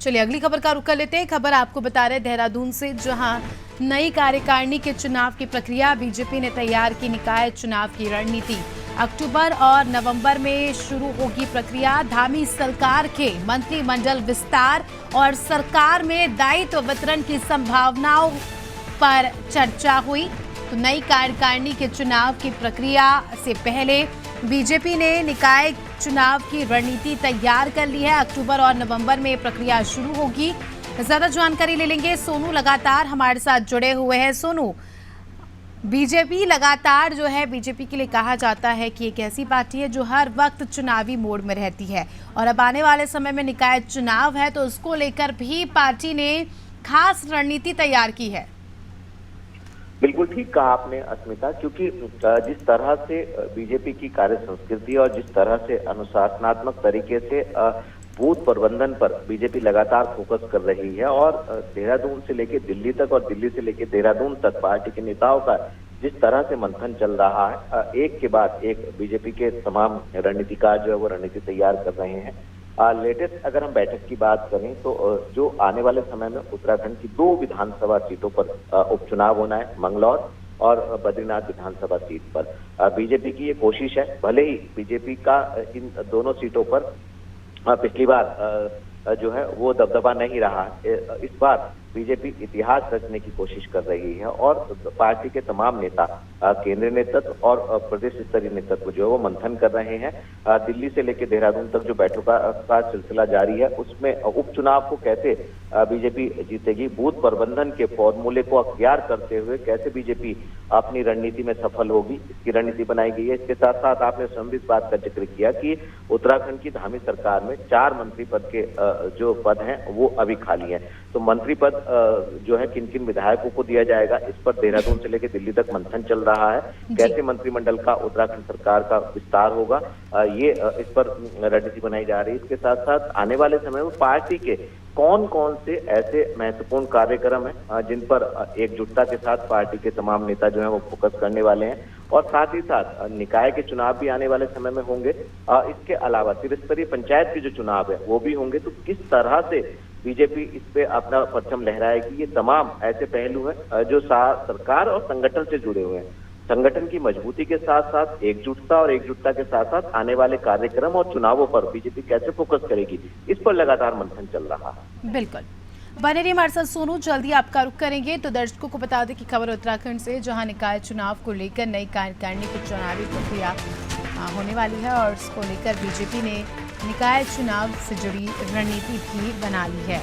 चलिए अगली खबर का रुख कर लेते हैं। खबर आपको बता रहे देहरादून से, जहां नई कार्यकारिणी के चुनाव की प्रक्रिया, बीजेपी ने तैयार की निकाय चुनाव की रणनीति। अक्टूबर और नवंबर में शुरू होगी प्रक्रिया। धामी सरकार के मंत्रिमंडल विस्तार और सरकार में दायित्व वितरण की संभावनाओं पर चर्चा हुई। तो नई कार्यकारिणी के चुनाव की प्रक्रिया से पहले बीजेपी ने निकाय चुनाव की रणनीति तैयार कर ली है। अक्टूबर और नवंबर में प्रक्रिया शुरू होगी। ज्यादा जानकारी ले लेंगे। सोनू लगातार हमारे साथ जुड़े हुए हैं। सोनू, बीजेपी लगातार जो है, बीजेपी के लिए कहा जाता है कि एक ऐसी पार्टी है जो हर वक्त चुनावी मोड में रहती है, और अब आने वाले समय में निकाय चुनाव है, तो उसको लेकर भी पार्टी ने खास रणनीति तैयार की है। बिल्कुल ठीक कहा आपने अस्मिता, क्योंकि जिस तरह से बीजेपी की कार्य संस्कृति और जिस तरह से अनुशासनात्मक तरीके से बूथ प्रबंधन पर बीजेपी लगातार फोकस कर रही है, और देहरादून से लेकर दिल्ली तक और दिल्ली से लेकर देहरादून तक पार्टी के नेताओं का जिस तरह से मंथन चल रहा है, एक के बाद एक बीजेपी के तमाम रणनीतिकार जो है वो रणनीति तैयार कर रहे हैं। लेटेस्ट अगर हम बैठक की बात करें तो जो आने वाले समय में उत्तराखंड की 2 विधानसभा सीटों पर उपचुनाव होना है, मंगलौर और बद्रीनाथ विधानसभा सीट पर। बीजेपी की ये कोशिश है, भले ही बीजेपी का इन दोनों सीटों पर पिछली बार जो है वो दबदबा नहीं रहा, इस बार बीजेपी इतिहास रचने की कोशिश कर रही है, और पार्टी के तमाम नेता, केंद्रीय नेतृत्व और प्रदेश स्तरीय नेतृत्व जो है वो मंथन कर रहे हैं। दिल्ली से लेकर देहरादून तक जो बैठकों का सिलसिला जारी है, उसमें उपचुनाव को कैसे बीजेपी जीतेगी, बूथ प्रबंधन के फॉर्मूले को अख्तियार करते हुए कैसे बीजेपी अपनी रणनीति में सफल होगी, इसकी रणनीति बनाई गई है। इसके साथ साथ आपने स्वयं इस बात का जिक्र किया कि उत्तराखंड की धामी सरकार में 4 मंत्री पद के जो पद हैं वो अभी खाली हैं। तो मंत्री पद जो है किन किन विधायकों को दिया जाएगा, इस पर देहरादून से लेकर दिल्ली तक मंथन चल रहा है। कैसे मंत्रिमंडल का उत्तराखंड सरकार का विस्तार होगा, ये इस पर रणनीति बनाई जा रही है। इसके साथ साथ आने वाले समय में पार्टी के कौन कौन से ऐसे महत्वपूर्ण कार्यक्रम हैं जिन पर एकजुटता के साथ पार्टी के तमाम नेता जो है वो फोकस करने वाले हैं, और साथ ही साथ निकाय के चुनाव भी आने वाले समय में होंगे। इसके अलावा त्रिस्तरीय पंचायत के जो चुनाव है वो भी होंगे। तो किस तरह से बीजेपी इस पे अपना परचम लहराएगी, ये तमाम ऐसे पहलू हैं जो सरकार और संगठन से जुड़े हुए हैं। संगठन की मजबूती के साथ साथ एकजुटता, और एकजुटता के साथ साथ आने वाले कार्यक्रम और चुनावों पर बीजेपी कैसे फोकस करेगी, इस पर लगातार मंथन चल रहा है। बिल्कुल, बने रहिए हमारे साथ सोनू। जल्दी आपका रुख करेंगे। तो दर्शकों को बता दें कि खबर उत्तराखंड से, जहां निकाय चुनाव को लेकर नई कार्यकारिणी की चुनावी प्रक्रिया होने वाली है, और इसको लेकर बीजेपी ने निकाय चुनाव से जुड़ी रणनीति भी बना ली है।